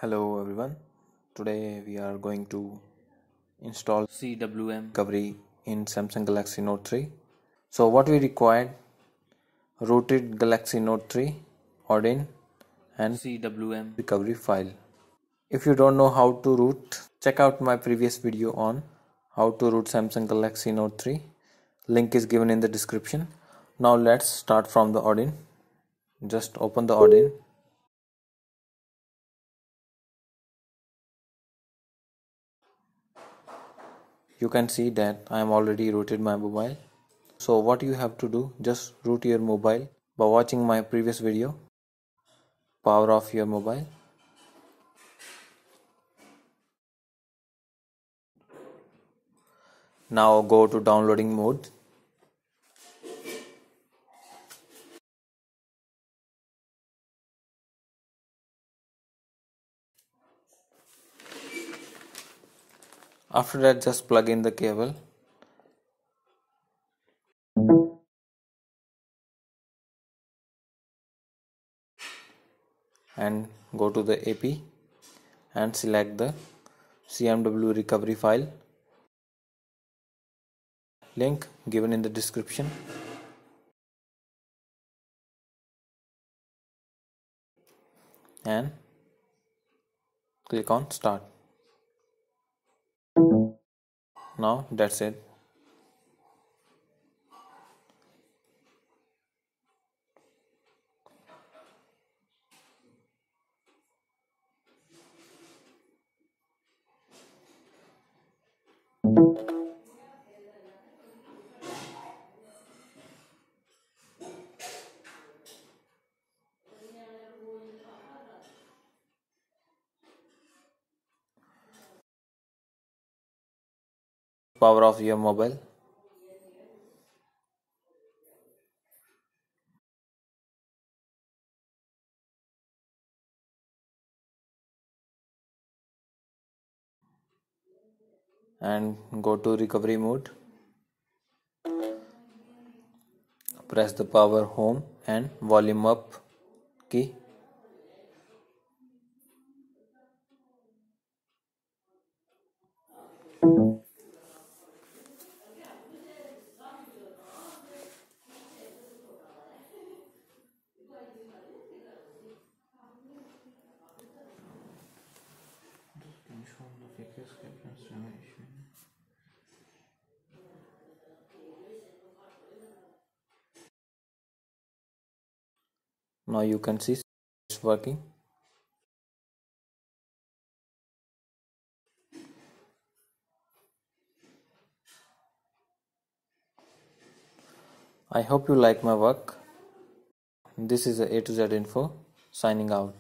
Hello everyone. Today we are going to install CWM recovery in Samsung Galaxy Note 3. So what we required: rooted Galaxy Note 3, Odin and CWM recovery file. If you don't know how to root, check out my previous video on how to root Samsung Galaxy Note 3. Link is given in the description. Now let's start from the Odin. Just open the Odin. You can see that I am already rooted my mobile. So what you have to do, just root your mobile by watching my previous video. Power off your mobile. Now go to downloading mode. After that, just plug in the cable. And go to the AP and select the CMW recovery file. Link given in the description. And click on start. Now that's it. Power off your mobile. And go to recovery mode. Press the power home and volume up key. Now you can see it's working. I hope you like my work. This is a to Z info, signing out.